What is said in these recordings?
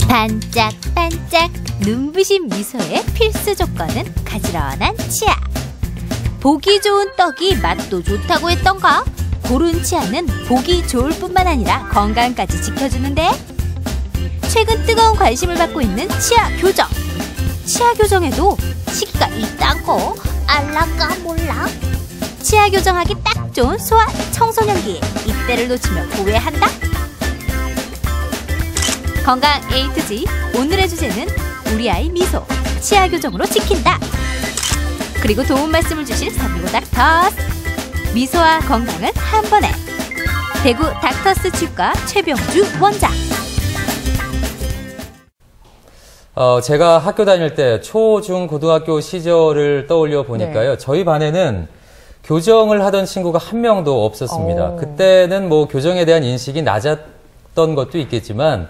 반짝반짝 눈부신 미소의 필수 조건은 가지런한 치아. 보기 좋은 떡이 맛도 좋다고 했던가? 고른 치아는 보기 좋을 뿐만 아니라 건강까지 지켜주는데, 최근 뜨거운 관심을 받고 있는 치아 교정. 치아 교정에도 시기가 있다고 알라까 몰라? 치아 교정하기 딱 좋은 소아 청소년기, 이때를 놓치면 후회한다. 건강 A to Z, 오늘의 주제는 우리 아이 미소, 치아 교정으로 지킨다. 그리고 도움 말씀을 주실 365 닥터스. 미소와 건강을 한 번에. 대구 닥터스 치과 최병주 원장. 제가 학교 다닐 때 초, 중, 고등학교 시절을 떠올려 보니까요. 네. 저희 반에는 교정을 하던 친구가 한 명도 없었습니다. 그때는 뭐 교정에 대한 인식이 낮았던 것도 있겠지만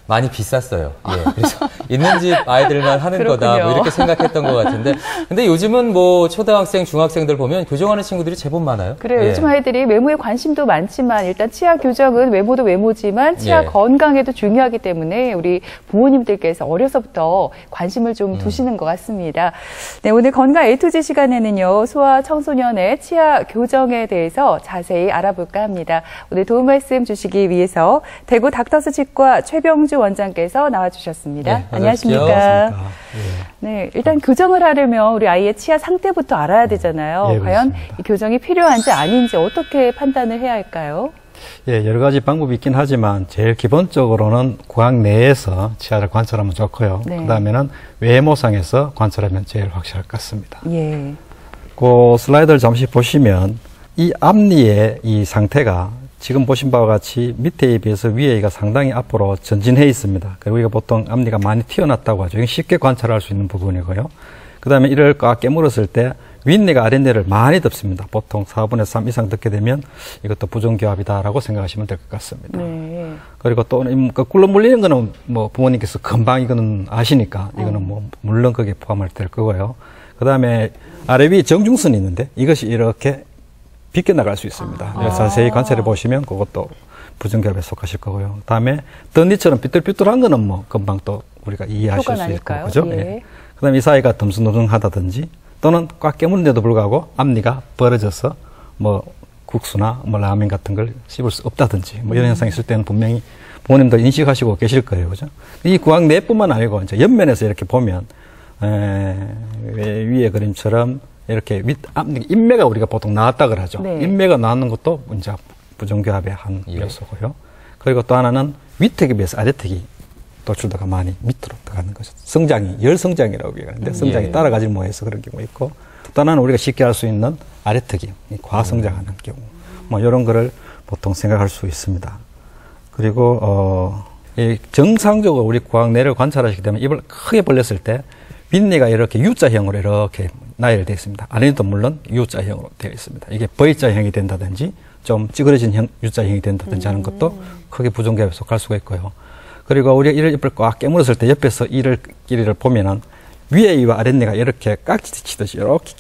많이 비쌌어요. 예, 그래서 있는 집 아이들만 하는 거다, 뭐 이렇게 생각했던 것 같은데, 근데 요즘은 뭐 초등학생, 중학생들 보면 교정하는 친구들이 제법 많아요. 그래요. 예. 요즘 아이들이 외모에 관심도 많지만 일단 치아 교정은 외모도 외모지만 치아 건강에도 중요하기 때문에 우리 부모님들께서 어려서부터 관심을 좀 두시는 것 같습니다. 네, 오늘 건강 A to Z 시간에는요, 소아 청소년의 치아 교정에 대해서 자세히 알아볼까 합니다. 오늘 도움 말씀 주시기 위해서 대구 닥터스 치과 최병주 원장께서 나와주셨습니다. 네, 안녕하십니까? 네, 일단 교정을 하려면 우리 아이의 치아 상태부터 알아야 되잖아요. 예, 과연 이 교정이 필요한지 아닌지 어떻게 판단을 해야 할까요? 예, 여러 가지 방법이 있긴 하지만 제일 기본적으로는 구강 내에서 치아를 관찰하면 좋고요. 네. 그다음에는 외모상에서 관찰하면 제일 확실할 것 같습니다. 예. 그 슬라이드를 잠시 보시면 이 앞니의 이 상태가 지금 보신 바와 같이 밑에에 비해서 위에가 상당히 앞으로 전진해 있습니다. 그리고 우리가 보통 앞니가 많이 튀어났다고 하죠. 이게 쉽게 관찰할 수 있는 부분이고요. 그 다음에 이를 꽉 깨물었을 때 윗니가 아랫니를 많이 덮습니다. 보통 4분의 3 이상 덮게 되면 이것도 부정교합이다라고 생각하시면 될 것 같습니다. 네. 그리고 또 거꾸로 물리는 거는 뭐 부모님께서 금방 이거는 아시니까 이거는 뭐 물론 거기에 포함할 될 거고요. 그 다음에 아래 위에 정중선이 있는데 이것이 이렇게 비껴나갈 수 있습니다. 자세히 관찰해 보시면 그것도 부정교합에 속하실 거고요. 다음에 덧니처럼 삐뚤삐뚤한 거는 뭐 금방 또 우리가 이해하실 수 있고, 그죠? 예. 예. 그다음에 이 사이가 듬성듬성하다든지 또는 꽉 깨물는데도 불구하고 앞니가 벌어져서 뭐 국수나 뭐 라면 같은 걸 씹을 수 없다든지 뭐 이런 현상이 있을 때는 분명히 부모님도 인식하시고 계실 거예요, 그죠? 이 구강 내뿐만 아니고 이제 옆면에서 이렇게 보면 위에 그림처럼 이렇게 앞니, 인매가 우리가 보통 나왔다 그러죠. 네. 인매가 나왔는 것도 이제 부정교합의 한 요소고요. 그리고 또 하나는 위택에 비해서 아래택이 도출도가 많이 밑으로 들어가는 거죠. 성장이, 열성장이라고 얘기하는데 성장이 따라가지 못해서 그런 경우 있고, 또 하나는 우리가 쉽게 할 수 있는 아래택이 과성장하는 경우, 뭐 이런 거를 보통 생각할 수 있습니다. 그리고 정상적으로 우리 구강내를 관찰하시게 되면 입을 크게 벌렸을 때 윗니가 이렇게 U자형으로 이렇게 나열되어 있습니다. 아래도 물론 U자형으로 되어 있습니다. 이게 V자형이 된다든지 좀 찌그러진 U자형이 된다든지 하는 것도 크게 부정교합에 속할 수가 있고요. 그리고 우리가 이를 입을 꽉 깨물었을 때 옆에서 이를 길이를 보면은 위에 이와 아랫니가 이렇게 깍지 치듯이 이렇게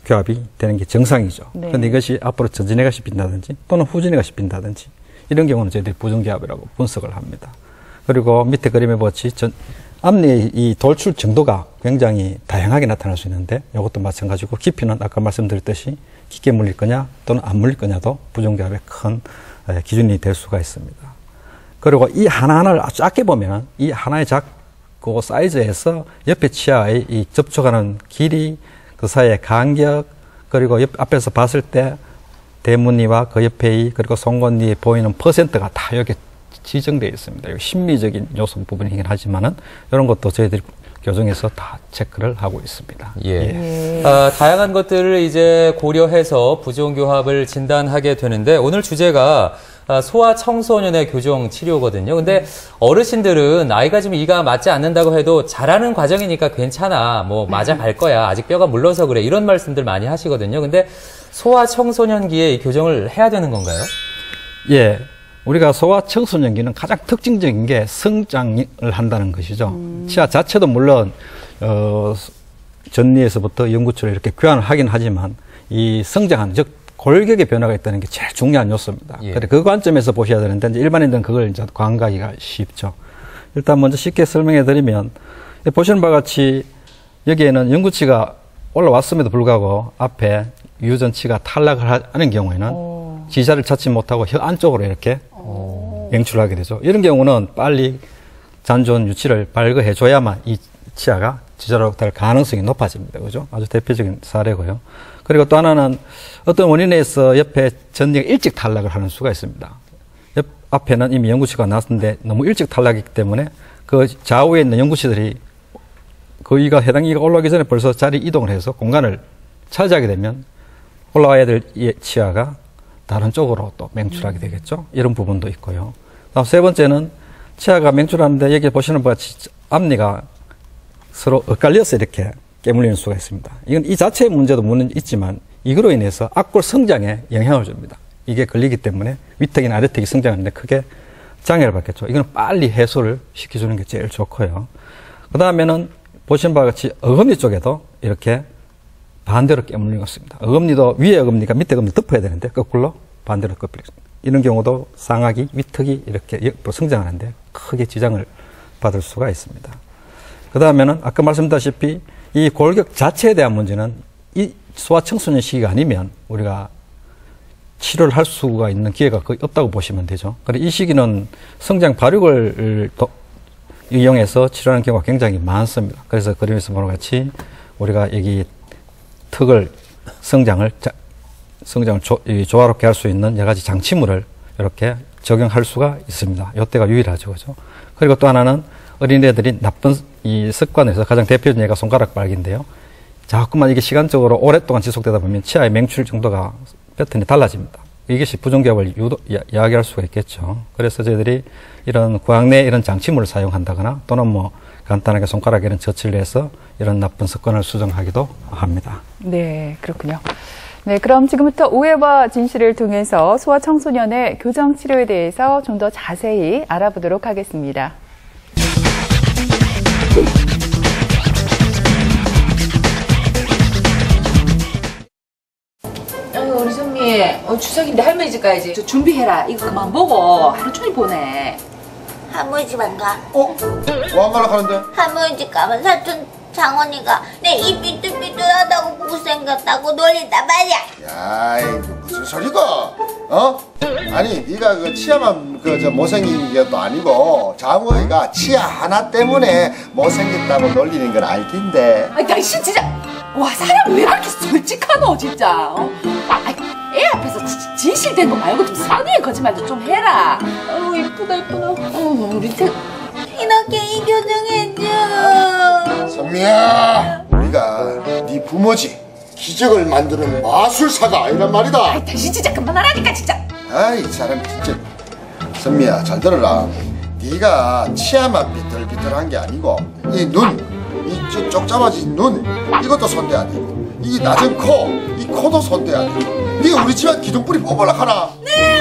교합이 되는 게 정상이죠. 그런데 네. 이것이 앞으로 전진해가 씹힌다든지 또는 후진해가 씹힌다든지 이런 경우는 저희들이 부정교합이라고 분석을 합니다. 그리고 밑에 그림에 보듯이 앞니의 이 돌출 정도가 굉장히 다양하게 나타날 수 있는데 이것도 마찬가지고 깊이는 아까 말씀드렸듯이 깊게 물릴 거냐 또는 안 물릴 거냐도 부정교합의 큰 기준이 될 수가 있습니다. 그리고 이 하나하나를 아주 작게 보면 이 하나의 작고 사이즈에서 옆에 치아의 이 접촉하는 길이, 그 사이의 간격, 그리고 앞에서 봤을 때 대문니와 그 옆에 그리고 송곳니에 보이는 퍼센트가 다 여기 지정되어 있습니다. 이거 심리적인 요소 부분이긴 하지만은 이런 것도 저희들이 교정에서 다 체크를 하고 있습니다. 예. 다양한 것들을 이제 고려해서 부정교합을 진단하게 되는데 오늘 주제가 소아 청소년의 교정 치료거든요. 근데 어르신들은 아이가 지금 이가 맞지 않는다고 해도 자라는 과정이니까 괜찮아. 뭐 맞아 갈 거야. 아직 뼈가 물러서 그래. 이런 말씀들 많이 하시거든요. 근데 소아 청소년기에 이 교정을 해야 되는 건가요? 예. 우리가 소아 청소년기는 가장 특징적인 게 성장을 한다는 것이죠. 치아 자체도 물론 전니에서부터 연구처로 이렇게 교환을 하긴 하지만 이 성장하는, 즉 골격의 변화가 있다는 게 제일 중요한 요소입니다. 예. 그래 그 관점에서 보셔야 되는데 이제 일반인들은 그걸 이제 관가기가 쉽죠. 일단 먼저 쉽게 설명해 드리면 보시는 바와 같이 여기에는 영구치가 올라왔음에도 불구하고 앞에 유전치가 탈락을 하는 경우에는 지자를 찾지 못하고 혀 안쪽으로 이렇게 맹출하게 되죠. 이런 경우는 빨리 잔존 유치를 발급해 줘야만 이 치아가 지자로 될 가능성이 높아집니다. 그죠? 아주 대표적인 사례고요. 그리고 또 하나는 어떤 원인에 의해서 옆에 전이가 일찍 탈락을 하는 수가 있습니다. 옆 앞에는 이미 영구치가 나왔는데 너무 일찍 탈락했기 때문에 그 좌우에 있는 영구치들이 그 이가 해당 이가 올라오기 전에 벌써 자리 이동을 해서 공간을 차지하게 되면 올라와야 될 치아가 다른 쪽으로 또 맹출하게 되겠죠. 이런 부분도 있고요. 다음 세 번째는 치아가 맹출하는데 여기 보시는 바와 같이 앞니가 서로 엇갈려서 이렇게 깨물리는 수가 있습니다. 이건 이 자체의 문제도 물론 있지만 이거로 인해서 앞골 성장에 영향을 줍니다. 이게 걸리기 때문에 위턱이나 아래턱이 성장하는데 크게 장애를 받겠죠. 이건 빨리 해소를 시켜주는 게 제일 좋고요. 그 다음에는 보시는 바와 같이 어금니 쪽에도 이렇게 반대로 깨물리고 있습니다. 어금니도 위에 어금니가 밑에 어금니 덮어야 되는데 거꾸로 반대로 꺾이고 있습니다. 이런 경우도 상악이, 위턱이 이렇게 옆으로 성장하는데 크게 지장을 받을 수가 있습니다. 그 다음에는 아까 말씀드렸다시피 이 골격 자체에 대한 문제는 이 소아청소년 시기가 아니면 우리가 치료를 할 수가 있는 기회가 거의 없다고 보시면 되죠. 그래서 이 시기는 성장 발육을 이용해서 치료하는 경우가 굉장히 많습니다. 그래서 그림에서 보는 것 같이 우리가 여기 턱을 성장을 조화롭게 할 수 있는 여러 가지 장치물을 이렇게 적용할 수가 있습니다. 이때가 유일하죠. 그죠? 그리고 또 하나는 어린애들이 나쁜 이 습관에서 가장 대표적인 예가 손가락 빨기인데요. 자꾸만 이게 시간적으로 오랫동안 지속되다 보면 치아의 맹출 정도가 패턴이 달라집니다. 이것이 부종교합을 야기할 수가 있겠죠. 그래서 저희들이 이런 구강 내 이런 장치물을 사용한다거나 또는 뭐 간단하게 손가락에 이런 젖을 내서 이런 나쁜 습관을 수정하기도 합니다. 네, 그렇군요. 네, 그럼 지금부터 오해와 진실을 통해서 소아청소년의 교정 치료에 대해서 좀 더 자세히 알아보도록 하겠습니다. 우리 선미, 추석인데 할머니 집 가야지. 저 준비해라. 이거 그만 보고 하루 종일 보내. 할머니 집 안 가? 뭐 안 가려고 하는데? 할머니 집 가면 사촌 장원이가 내 입 삐뚤삐뚤하다고 못생겼다고 놀린단 말이야. 야, 이거 무슨 소리고? 어? 아니, 네가 그 치아만 못생긴 것도 아니고 장원이가 치아 하나 때문에 못생겼다고 놀리는 건 알 텐데. 아니, 당신 진짜 와 사람 왜 이렇게 솔직하노 진짜. 아니, 애 앞에서 진실된 거 말고 좀 선의의 거짓말도 좀 해라. 아유 이쁘다. 우리 이렇게 이 교정해줘. 선미야, 우리가 네 부모지. 기적을 만드는 마술사가 아니란 말이다. 아이 당신 진짜 그만하라니까 진짜. 아이, 이 사람 진짜. 선미야, 잘 들어라. 네가 치아만 삐뚤삐뚤한 게 아니고 이 눈, 이 쪽잡아진 눈, 이것도 손대야 되고 이 낮은 코, 이 코도 손대야 되고. 네가 우리 집안 기둥뿌리 뽑으려고 하나? 네.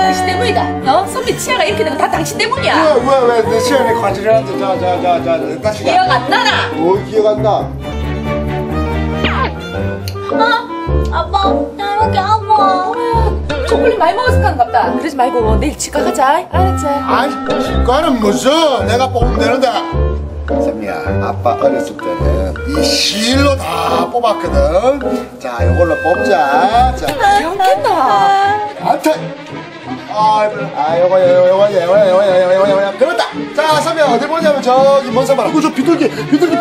당신 때문이다. 선미 치아가 이렇게 된 건 다 당신 때문이야. 왜 내 치아에 관절을 하는데 자 다시 가. 기억 안 나나? 뭐 기억 안 나? 아빠, 나 여기 아파. 초콜릿 많이 먹어서 그런갑다. 그러지 말고 내일 치과 가자. 알았지? 아니, 치과는 무슨 내가 뽑으면 되는데. 선미야, 아빠 어렸을 때는 이 실로 다 뽑았거든. 자, 이걸로 뽑자. 자, 귀엽겠다. 안돼. 요거. 그렇다. 자, 선미야, 어디 보냐면 저기 먼 산 봐라. 저 비둘기 부두둑.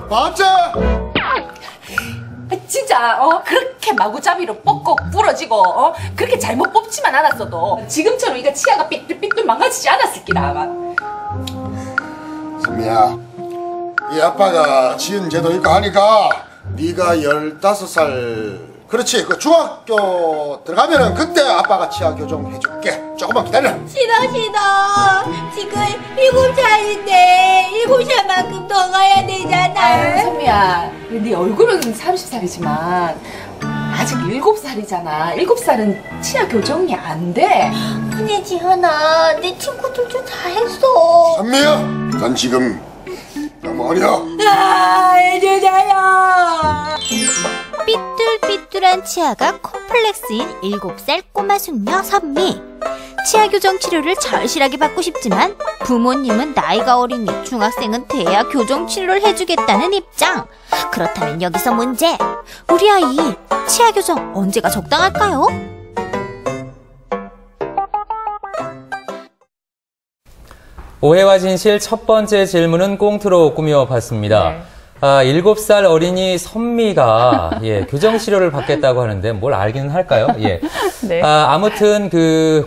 맞지? 진짜 그렇게 마구잡이로 뻑뻑 부러지고 그렇게 잘못 뽑지만 않았어도 지금처럼 이거 치아가 삐뚤삐뚤 망가지지 않았을 기다 아마. 선미야, 이 아빠가 지은 죄도 있고 하니까 네가 15살 그렇지, 그 중학교 들어가면은 그때 아빠가 치아 교정 해줄게. 조금만 기다려. 싫어. 지금 7살인데 7살만큼 더 가야 되잖아. 선미야, 네 얼굴은 30살이지만 아직 7살이잖아. 7살은 치아 교정이 안 돼. 근데 지현아, 내 친구들도 다 했어. 선미야, 넌 지금 너무 어려. 해주세요. 삐뚤삐뚤한 치아가 콤플렉스인 7살 꼬마 숙녀 선미. 치아 교정 치료를 절실하게 받고 싶지만 부모님은 나이가 어리니 중학생은 돼야 교정 치료를 해주겠다는 입장. 그렇다면 여기서 문제. 우리 아이 치아 교정 언제가 적당할까요? 오해와 진실 첫 번째 질문은 꽁트로 꾸며봤습니다. 네. 7살 어린이 선미가 교정 치료를 받겠다고 하는데 뭘 알기는 할까요? 예. 네. 아무튼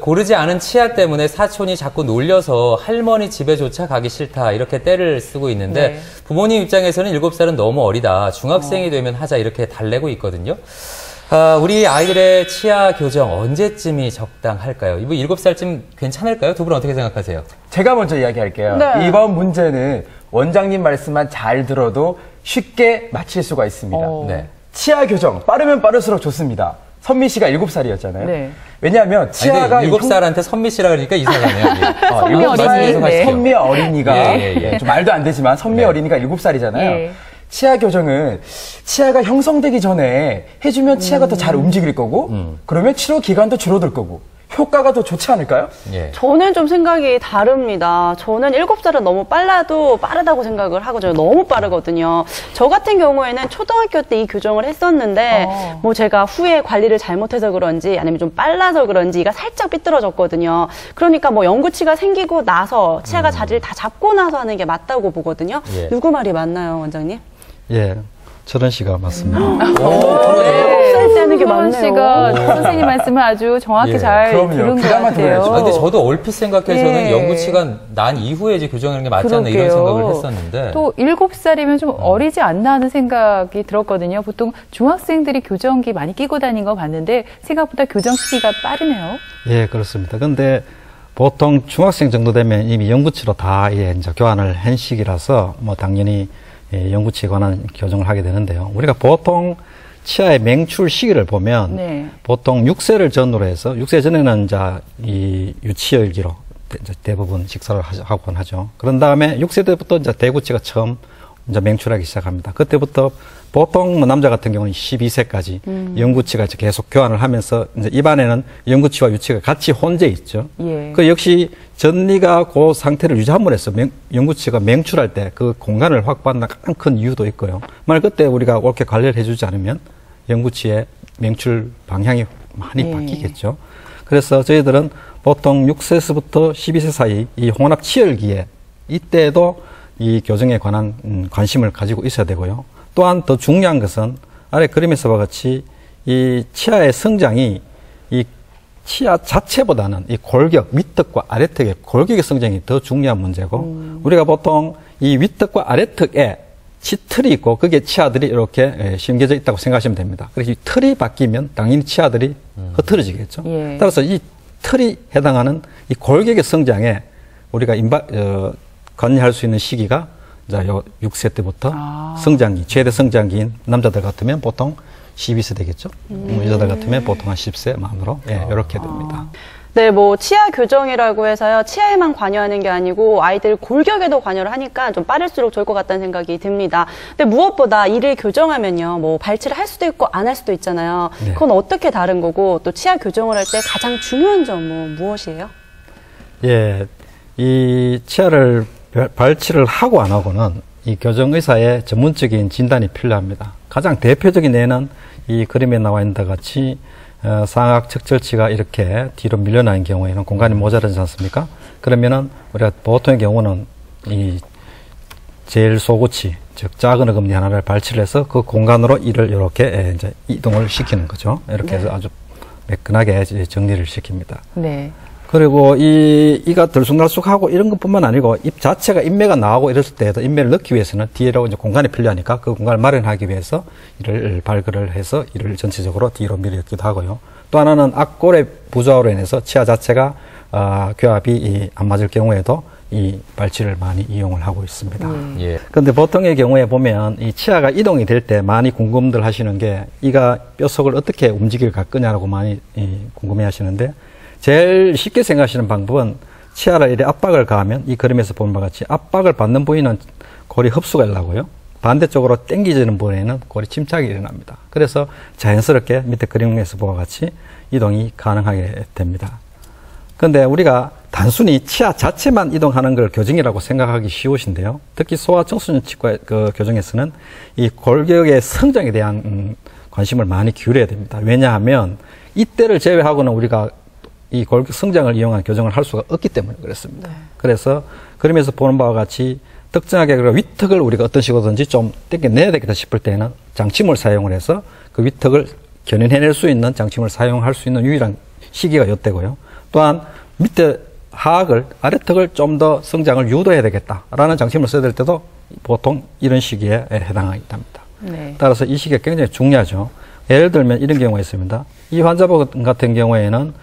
고르지 않은 치아 때문에 사촌이 자꾸 놀려서 할머니 집에조차 가기 싫다 이렇게 떼를 쓰고 있는데 네. 부모님 입장에서는 7살은 너무 어리다. 중학생이 되면 하자 이렇게 달래고 있거든요. 우리 아이들의 치아 교정 언제쯤이 적당할까요? 이거 7살쯤 괜찮을까요? 두 분은 어떻게 생각하세요? 제가 먼저 이야기할게요. 네. 이번 문제는 원장님 말씀만 잘 들어도 쉽게 맞힐 수가 있습니다. 네. 치아 교정 빠르면 빠를수록 좋습니다. 선미 씨가 7살이었잖아요. 네. 왜냐하면 치아가 7살한테 선미 씨라 그러니까 이상하네요. 선미 어린이. 선미 어린이가 예. 좀 말도 안 되지만 선미 네. 어린이가 7살이잖아요. 예. 치아 교정은 치아가 형성되기 전에 해주면 치아가 더 잘 움직일 거고 그러면 치료 기간도 줄어들 거고 효과가 더 좋지 않을까요? 예. 저는 좀 생각이 다릅니다. 저는 7살은 너무 빨라도 빠르다고 생각을 하거든요. 너무 빠르거든요. 저 같은 경우에는 초등학교 때 이 교정을 했었는데 뭐 제가 후에 관리를 잘못해서 그런지 아니면 좀 빨라서 그런지 이가 살짝 삐뚤어졌거든요. 그러니까 뭐 영구치가 생기고 나서 치아가 자리를 다 잡고 나서 하는 게 맞다고 보거든요. 예. 누구 말이 맞나요, 원장님? 예, 철원 씨가 맞습니다. 네. 7살 때 하는 게 철원 맞네요. 씨가 선생님 말씀을 아주 정확히 예. 잘 그럼요. 들은 것 부담만 같아요. 들어야죠. 근데 저도 얼핏 생각해서는 예. 영구치가 난 이후에 이제 교정하는 게 맞지 않나 이런 그러게요. 생각을 했었는데. 또 7살이면 좀 어리지 않나 하는 생각이 들었거든요. 보통 중학생들이 교정기 많이 끼고 다니는 거 봤는데 생각보다 교정 시기가 빠르네요. 예, 그렇습니다. 근데 보통 중학생 정도 되면 이미 영구치로 다 이제 교환을 한 시기라서 뭐 당연히 영구치에 관한 교정을 하게 되는데요. 우리가 보통 치아의 맹출 시기를 보면 네. 보통 6세를 전후로 해서 6세 전에는 이제 이 유치열기로 대부분 식사를 하곤 하죠. 그런 다음에 6세 때부터 이제 대구치가 처음 이제 맹출하기 시작합니다. 그때부터 보통 뭐 남자 같은 경우는 12세까지 영구치가 이제 계속 교환을 하면서 이제 입안에는 영구치와 유치가 같이 혼재 있죠. 예. 그 역시 전리가 그 상태를 유지함으로 해서 영구치가 맹출할 때 그 공간을 확보한다는 가장 큰 이유도 있고요. 만약 그때 우리가 옳게 관리를 해주지 않으면 영구치의 맹출 방향이 많이 예. 바뀌겠죠. 그래서 저희들은 보통 6세에서부터 12세 사이 이 혼합 치열기에 이때도 이 교정에 관한 관심을 가지고 있어야 되고요. 또한 더 중요한 것은 아래 그림에서와 같이 이 치아의 성장이 이 치아 자체보다는 이 골격, 윗턱과 아래턱의 골격의 성장이 더 중요한 문제고 우리가 보통 이 윗턱과 아래턱에 치틀이 있고 그게 치아들이 이렇게 심겨져 있다고 생각하시면 됩니다. 그래서 이 털이 바뀌면 당연히 치아들이 흐트러지겠죠. 예. 따라서 이 털이 해당하는 이 골격의 성장에 우리가 관여할 수 있는 시기가 이제 6세 때부터 성장기, 최대 성장기인 남자들 같으면 보통 12세 되겠죠. 여자들 같으면 보통 한 10세 만으로 이렇게 됩니다. 네, 뭐 치아 교정이라고 해서요. 치아에만 관여하는 게 아니고 아이들 골격에도 관여를 하니까 좀 빠를수록 좋을 것 같다는 생각이 듭니다. 근데 무엇보다 이를 교정하면요. 뭐 발치를 할 수도 있고 안 할 수도 있잖아요. 네. 그건 어떻게 다른 거고 또 치아 교정을 할 때 가장 중요한 점은 무엇이에요? 예, 이 치아를 발치를 하고 안 하고는 이 교정의사의 전문적인 진단이 필요합니다. 가장 대표적인 예는 이 그림에 나와 있는 것 같이 상악 척절치가 이렇게 뒤로 밀려나는 경우에는 공간이 모자라지 않습니까? 그러면은 우리가 보통의 경우는 이 제일 소구치, 즉 작은 어금니 하나를 발치를 해서 그 공간으로 이를 이렇게 이제 이동을 시키는 거죠. 이렇게 해서 아주 매끈하게 정리를 시킵니다. 네. 그리고 이가 들쑥날쑥하고 이런 것뿐만 아니고 입 자체가 인매가 나오고 이랬을 때에도 인매를 넣기 위해서는 뒤로 이제 공간이 필요하니까 그 공간을 마련하기 위해서 이를 발굴을 해서 이를 전체적으로 뒤로 밀어넣기도 하고요. 또 하나는 앞골의 부조화로 인해서 치아 자체가 교합이 안 맞을 경우에도 이 발치를 많이 이용을 하고 있습니다. 예. 그런데 보통의 경우에 보면 이 치아가 이동이 될 때 많이 궁금들 하시는 게 이가 뼛속을 어떻게 움직일 거냐라고 많이 궁금해 하시는데 제일 쉽게 생각하시는 방법은 치아를 이렇게 압박을 가하면 이 그림에서 보는 바 같이 압박을 받는 부위는 골이 흡수가 되려고요. 반대쪽으로 당기지는 부분에는 골이 침착이 일어납니다. 그래서 자연스럽게 밑에 그림에서 보와 같이 이동이 가능하게 됩니다. 그런데 우리가 단순히 치아 자체만 이동하는 걸 교정이라고 생각하기 쉬우신데요. 특히 소아청소년 치과 그 교정에서는 이 골격의 성장에 대한 관심을 많이 기울여야 됩니다. 왜냐하면 이때를 제외하고는 우리가 이 골격 성장을 이용한 교정을 할 수가 없기 때문에 그렇습니다. 네. 그래서 그림에서 보는 바와 같이 특정하게 위턱을 우리가 어떤 식으로든지 좀 땡겨내야 되겠다 싶을 때는 장침을 사용을 해서 그 위턱을 견인해낼 수 있는 장침을 사용할 수 있는 유일한 시기가 이때고요. 또한 밑에 하악을, 아래턱을 좀 더 성장을 유도해야 되겠다라는 장침을 써야 될 때도 보통 이런 시기에 해당하게 됩니다. 네. 따라서 이 시기가 굉장히 중요하죠. 예를 들면 이런 경우가 있습니다. 이 환자분 같은 경우에는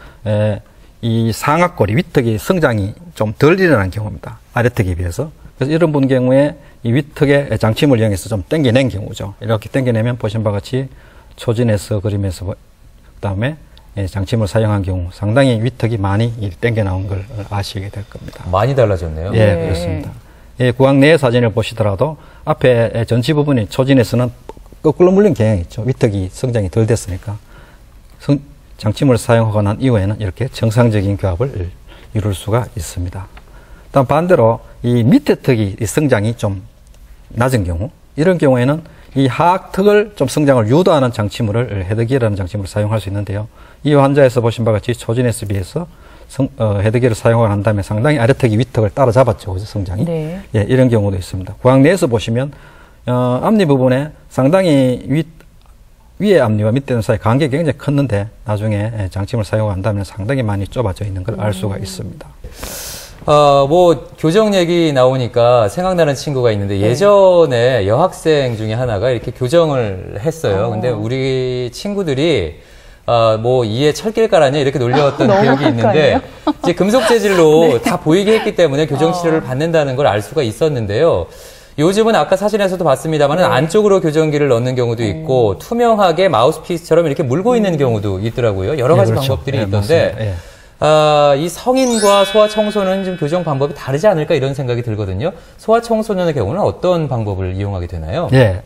이 상악골이, 위턱이 성장이 좀 덜 일어난 경우입니다. 아래턱에 비해서. 그래서 이런 분 경우에 이 위턱에 장침을 이용해서 좀 당겨낸 경우죠. 이렇게 당겨내면 보신 바와 같이 초진해서 그림에서 그다음에 장침을 사용한 경우 상당히 위턱이 많이 당겨 나온 걸 아시게 될 겁니다. 많이 달라졌네요. 예, 네. 그렇습니다. 예, 구강 내 사진을 보시더라도 앞에 전치 부분이 초진에서는 거꾸로 물린 경향이 있죠. 위턱이 성장이 덜 됐으니까. 장침을 사용하고 난 이후에는 이렇게 정상적인 교합을 이룰 수가 있습니다. 다음 반대로 이 밑에 턱이 성장이 좀 낮은 경우, 이런 경우에는 이 하악턱을 좀 성장을 유도하는 장치물을 헤드기어라는 장치물을 사용할 수 있는데요. 이 환자에서 보신 바와 같이 초진에서 비해서 헤드기어를 사용하고 난 다음에 상당히 아래턱이 위턱을 따라잡았죠. 그죠? 성장이. 네. 예, 이런 경우도 있습니다. 구강 내에서 보시면 앞니 부분에 상당히 위에 앞니와 밑에 사이 간격이 굉장히 컸는데 나중에 장침을 사용한 다음에 상당히 많이 좁아져 있는 걸 알 수가 있습니다. 뭐 교정 얘기 나오니까 생각나는 친구가 있는데 예전에 여학생 중에 하나가 이렇게 교정을 했어요. 근데 우리 친구들이 뭐 이에 철길 깔았냐 이렇게 놀렸던 기억이 있는데 이제 금속 재질로 네. 다 보이게 했기 때문에 교정 치료를 받는다는 걸 알 수가 있었는데요. 요즘은 아까 사진에서도 봤습니다만 네. 안쪽으로 교정기를 넣는 경우도 있고 투명하게 마우스피스처럼 이렇게 물고 있는 경우도 있더라고요. 여러 가지 그렇죠. 방법들이 있던데 이 성인과 소아청소년 좀 교정 방법이 다르지 않을까 이런 생각이 들거든요. 소아청소년의 경우는 어떤 방법을 이용하게 되나요? 예.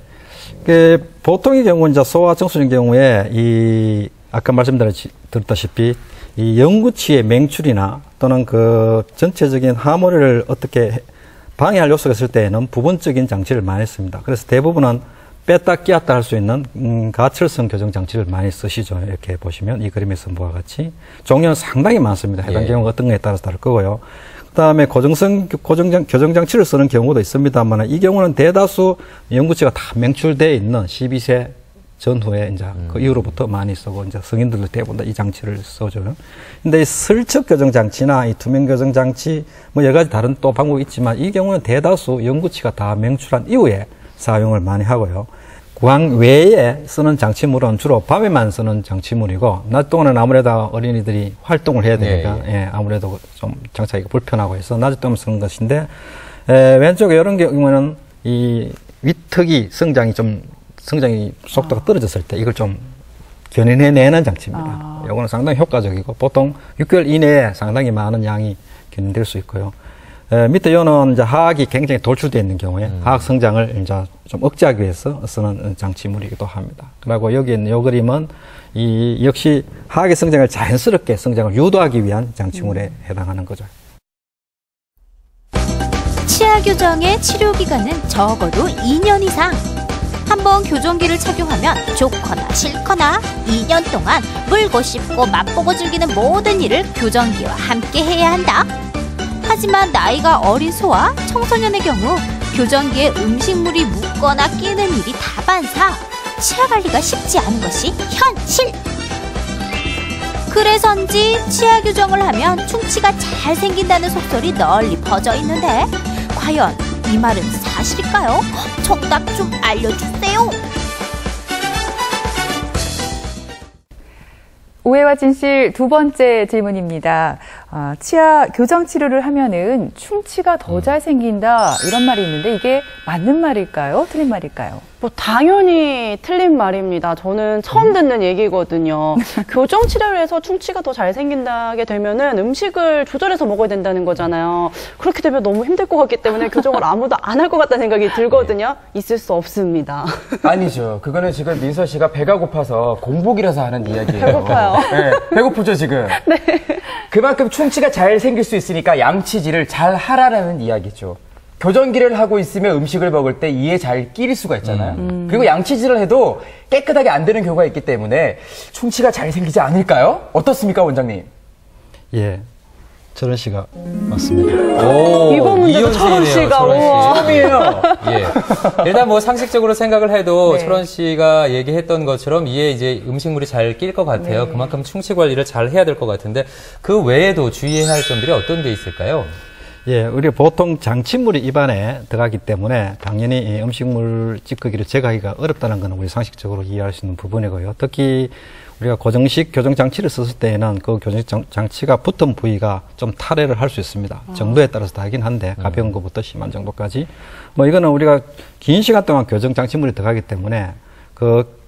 보통의 경우 이제 소아청소년 경우에 아까 말씀드렸다시피 이 영구치의 맹출이나 또는 그 전체적인 하모니를 어떻게 방해할 요소가 있을 때에는 부분적인 장치를 많이 씁니다. 그래서 대부분은 뺐다 끼었다 할 수 있는 가철성 교정 장치를 많이 쓰시죠. 이렇게 보시면 이 그림에서 보와 같이 종류는 상당히 많습니다. 해당 경우가 어떤 거에 따라서 다를 거고요. 그다음에 고정성 교정 장치를 쓰는 경우도 있습니다만 이 경우는 대다수 영구치가 다 맹출되어 있는 12세 전후에 이제 그 이후로부터 많이 쓰고 이제 성인들도 대부분 다 이 장치를 써줘요. 근데 이 슬쩍 교정 장치나 이 투명 교정 장치 뭐 여러 가지 다른 또 방법이 있지만 이 경우는 대다수 영구치가 다 맹출한 이후에 사용을 많이 하고요. 구강 외에 쓰는 장치물은 주로 밤에만 쓰는 장치물이고 낮 동안은 아무래도 어린이들이 활동을 해야 되니까 예, 아무래도 좀 장착하기가 불편하고 해서 낮 동안 쓰는 것인데 왼쪽에 이런 경우는 이 위턱이 성장이 속도가 떨어졌을 때 이걸 좀 견인해내는 장치입니다. 이거는 상당히 효과적이고 보통 6개월 이내에 상당히 많은 양이 견인될 수 있고요. 밑에 요는 이제 하악이 굉장히 돌출되어 있는 경우에 하악 성장을 이제 좀 억제하기 위해서 쓰는 장치물이기도 합니다. 그리고 여기 있는 요 그림은 역시 하악의 성장을 자연스럽게 성장을 유도하기 위한 장치물에 해당하는 거죠. 치아 교정의 치료 기간은 적어도 2년 이상. 한번 교정기를 착용하면 좋거나 싫거나 2년 동안 물고 씹고 맛보고 즐기는 모든 일을 교정기와 함께 해야 한다. 하지만 나이가 어린 소아, 청소년의 경우 교정기에 음식물이 묻거나 끼는 일이 다반사, 치아 관리가 쉽지 않은 것이 현실. 그래서인지 치아 교정을 하면 충치가 잘 생긴다는 속설이 널리 퍼져 있는데 과연 이 말은 사실일까요? 정답 좀 알려주세요. 오해와 진실 두 번째 질문입니다. 치아 교정 치료를 하면은 충치가 더 잘 생긴다 이런 말이 있는데 이게 맞는 말일까요? 틀린 말일까요? 뭐 당연히 틀린 말입니다. 저는 처음 듣는 얘기거든요. 교정 치료를 해서 충치가 더 잘 생긴다게 되면은 음식을 조절해서 먹어야 된다는 거잖아요. 그렇게 되면 너무 힘들 것 같기 때문에 교정을 아무도 안 할 것 같다는 생각이 들거든요. 있을 수 없습니다. 아니죠. 그거는 지금 민서 씨가 배가 고파서 공복이라서 하는 이야기예요. 배고파요. 네, 배고프죠 지금. 네. 그만큼 충치가 잘 생길 수 있으니까 양치질을 잘 하라라는 이야기죠. 교정기를 하고 있으면 음식을 먹을 때 이에 잘 끼일 수가 있잖아요. 그리고 양치질을 해도 깨끗하게 안 되는 경우가 있기 때문에 충치가 잘 생기지 않을까요? 어떻습니까, 원장님? 예, 철원 씨가 맞습니다. 오, 이번 문제도 철원 씨가 처음이에요. 예. 일단 뭐 상식적으로 생각을 해도 철원 씨가 얘기했던 것처럼 이에 이제 음식물이 잘 낄 것 같아요. 그만큼 충치 관리를 잘 해야 될 것 같은데 그 외에도 주의해야 할 점들이 어떤 게 있을까요? 예, 우리 보통 장치물이 입안에 들어가기 때문에 당연히 이 음식물 찌꺼기를 제거하기가 어렵다는 것은 우리 상식적으로 이해할 수 있는 부분이고요. 특히 우리가 고정식 교정 장치를 썼을 때에는 그 교정 장치가 붙은 부위가 좀 탈해를 할 수 있습니다. 정도에 따라서 다르긴 한데 가벼운 것부터 심한 정도까지. 뭐 이거는 우리가 긴 시간 동안 교정 장치물이 들어가기 때문에 그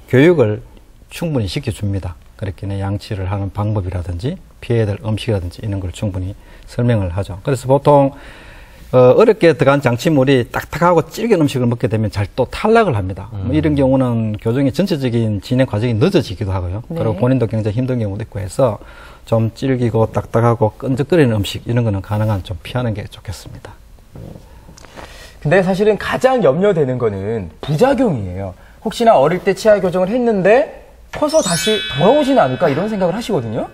교육을 충분히 시켜줍니다. 그렇게 양치를 하는 방법이라든지 피해야 될 음식이라든지 이런 걸 충분히 설명을 하죠. 그래서 보통 어렵게 들어간 장치물이 딱딱하고 질긴 음식을 먹게 되면 잘 또 탈락을 합니다. 뭐 이런 경우는 교정의 전체적인 진행 과정이 늦어지기도 하고요. 그리고 본인도 굉장히 힘든 경우도 있고 해서 좀 질기고 딱딱하고 끈적거리는 음식 이런 거는 가능한 좀 피하는 게 좋겠습니다. 근데 사실은 가장 염려되는 거는 부작용이에요. 혹시나 어릴 때 치아 교정을 했는데 커서 다시 돌아오지는 않을까 이런 생각을 하시거든요.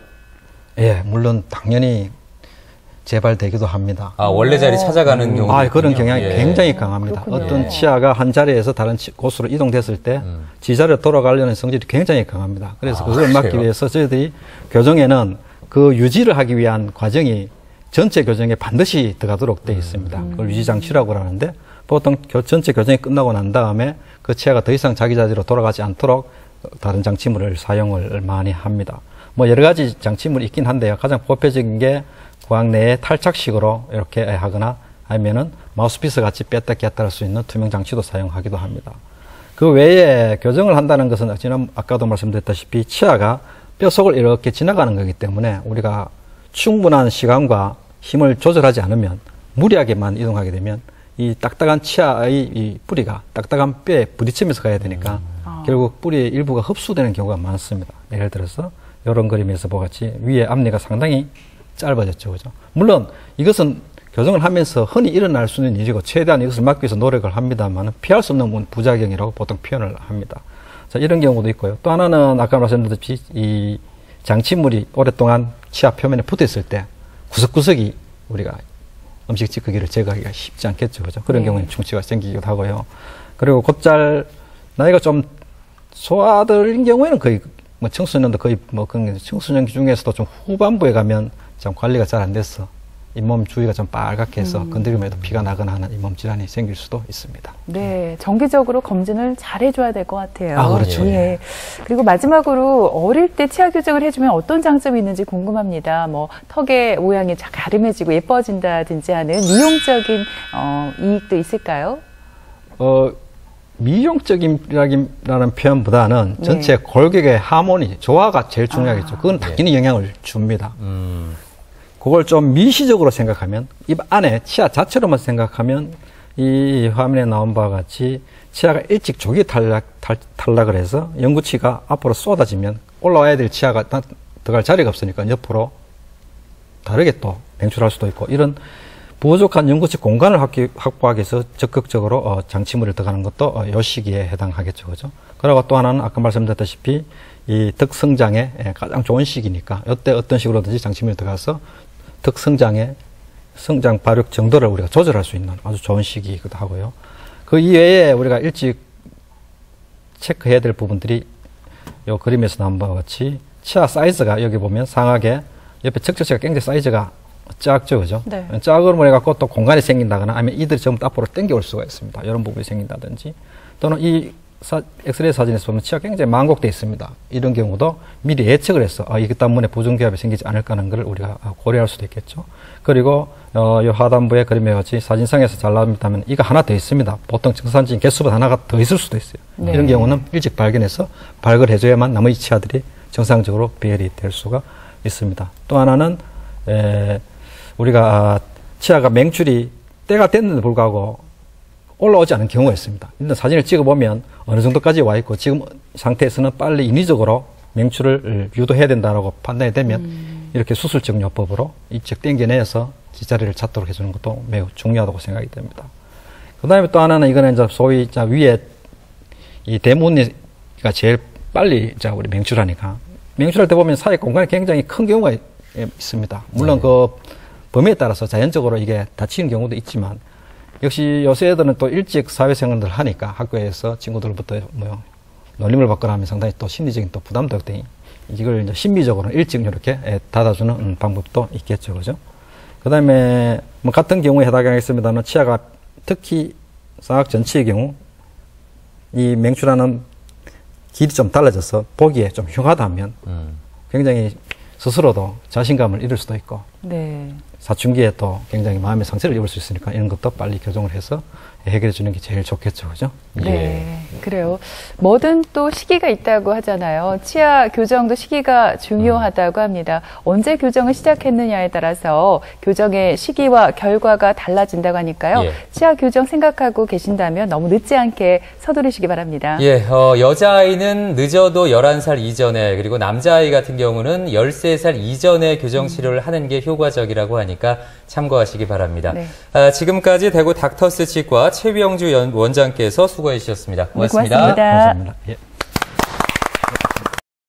예, 물론 당연히 재발되기도 합니다. 아, 원래 자리 찾아가는 경우. 그런 경향이 굉장히 강합니다. 그렇군요. 어떤 치아가 한 자리에서 다른 곳으로 이동됐을 때 지자리로 돌아가려는 성질이 굉장히 강합니다. 그래서 그걸 막기 위해서 저희들이 교정에는 그 유지를 하기 위한 과정이 전체 교정에 반드시 들어가도록 되어 있습니다. 그걸 유지장치라고 하는데 보통 전체 교정이 끝나고 난 다음에 그 치아가 더 이상 자기 자리로 돌아가지 않도록 다른 장치물을 사용을 많이 합니다. 뭐 여러 가지 장치물이 있긴 한데요. 가장 보편적인 게 구강 내에 탈착식으로 이렇게 하거나 아니면은 마우스피스 같이 뺐다 꼈다 할 수 있는 투명 장치도 사용하기도 합니다. 그 외에 교정을 한다는 것은 아까도 말씀드렸다시피 치아가 뼈 속을 이렇게 지나가는 거기 때문에 우리가 충분한 시간과 힘을 조절하지 않으면 무리하게만 이동하게 되면 이 딱딱한 치아의 이 뿌리가 딱딱한 뼈에 부딪히면서 가야 되니까 결국 뿌리의 일부가 흡수되는 경우가 많습니다. 예를 들어서 이런 그림에서 보같이 위에 앞니가 상당히 짧아졌죠. 그죠? 물론 이것은 교정을 하면서 흔히 일어날 수 있는 일이고 최대한 이것을 막기 위해서 노력을 합니다만 피할 수 없는 부작용이라고 보통 표현을 합니다. 자, 이런 경우도 있고요. 또 하나는 아까 말씀드렸듯이 이 장치물이 오랫동안 치아 표면에 붙어 있을 때 구석구석이 우리가 음식 찌꺼기를 제거하기가 쉽지 않겠죠. 그죠? 그런 경우는 충치가 생기기도 하고요. 그리고 곧잘 나이가 좀 소아들인 경우에는 거의 뭐 청소년도 거의 뭐 그런 청소년 중에서도 좀 후반부에 가면 좀 관리가 잘 안 돼서 잇몸 주위가 좀 빨갛게 해서 건드리면 해도 피가 나거나 하는 잇몸 질환이 생길 수도 있습니다. 네, 정기적으로 검진을 잘 해줘야 될 것 같아요. 아, 그렇죠. 예. 그리고 마지막으로 어릴 때 치아 교정을 해주면 어떤 장점이 있는지 궁금합니다. 뭐 턱의 모양이 가름해지고 예뻐진다든지 하는 미용적인 이익도 있을까요? 미용적인이라는 표현보다는 전체 골격의 하모니, 조화가 제일 중요하겠죠. 그건 당연히 영향을 줍니다. 그걸 좀 미시적으로 생각하면, 입 안에 치아 자체로만 생각하면, 이 화면에 나온 바와 같이 치아가 일찍 조기 탈락을 해서 연구치가 앞으로 쏟아지면 올라와야 될 치아가 들어갈 자리가 없으니까 옆으로 다르게 또 방출할 수도 있고, 이런 부족한 연구치 공간을 확보하기 위해서 적극적으로 장치물이 들어가는 것도 요 시기에 해당하겠죠. 그죠? 그리고 또 하나는 아까 말씀드렸다시피 이 턱 성장에 가장 좋은 시기니까 이때 어떤 식으로든지 장치물이 들어가서 턱 성장의 성장 발육 정도를 우리가 조절할 수 있는 아주 좋은 시기이기도 하고요. 그 이외에 우리가 일찍 체크해야 될 부분들이 요 그림에서 나온 바와 같이 치아 사이즈가 여기 보면 상하게 옆에 척추치가 굉장히 사이즈가 작죠, 그죠? 네. 작으로 해갖고 또 공간이 생긴다거나 아니면 이들이 전부 앞으로 당겨올 수가 있습니다. 이런 부분이 생긴다든지 또는 이 엑스레이 사진에서 보면 치아가 굉장히 망곡되어 있습니다. 이런 경우도 미리 예측을 해서 이것 때문에 부종기압이 생기지 않을까 하는 것을 우리가 고려할 수도 있겠죠. 그리고 이 하단부에 그림에 같이 사진상에서 잘 나옵니다면 이가 하나 더 있습니다. 보통 정상적인 개수보다 하나가 더 있을 수도 있어요. 네. 이런 경우는 일찍 발견해서 발굴해줘야만 나머지 치아들이 정상적으로 배열이 될 수가 있습니다. 또 하나는 우리가 치아가 맹출이 때가 됐는데도 불구하고 올라오지 않은 경우가 있습니다. 일단 사진을 찍어보면 어느 정도까지 와 있고 지금 상태에서는 빨리 인위적으로 맹출을 유도해야 된다고 판단이 되면 이렇게 수술적 요법으로 이쪽 당겨내서 뒷자리를 찾도록 해주는 것도 매우 중요하다고 생각이 됩니다. 그 다음에 또 하나는 이거는 이제 소위 위에 이 대문이가 제일 빨리 우리 맹출하니까 맹출할 때 보면 사이 공간이 굉장히 큰 경우가 있습니다. 물론 그 범위에 따라서 자연적으로 이게 다치는 경우도 있지만 역시 요새 애들은 또 일찍 사회생활을 하니까 학교에서 친구들부터 놀림을 받거나 하면 상당히 또 심리적인 또 부담도 있더니 이걸 이제 심리적으로 일찍 이렇게 닫아주는 방법도 있겠죠. 그죠? 그 다음에 같은 경우에 해당하겠습니다만 치아가 특히 쌍악 전치의 경우 이 맹출하는 길이 좀 달라져서 보기에 좀 흉하다 하면 굉장히 스스로도 자신감을 잃을 수도 있고 네. 사춘기에 또 굉장히 마음의 상처를 입을 수 있으니까 이런 것도 빨리 교정을 해서 해결해 주는 게 제일 좋겠죠. 그죠? 네. 그래요. 뭐든 또 시기가 있다고 하잖아요. 치아 교정도 시기가 중요하다고 합니다. 언제 교정을 시작했느냐에 따라서 교정의 시기와 결과가 달라진다고 하니까요. 예. 치아 교정 생각하고 계신다면 너무 늦지 않게 서두르시기 바랍니다. 예, 여자아이는 늦어도 11살 이전에, 그리고 남자아이 같은 경우는 13살 이전에 교정 치료를 하는 게 효과적이라고 하니까 참고하시기 바랍니다. 네. 지금까지 대구 닥터스 치과 최병주 원장께서 수고해 주셨습니다. 고맙습니다. 네, 고맙습니다. 감사합니다. 예.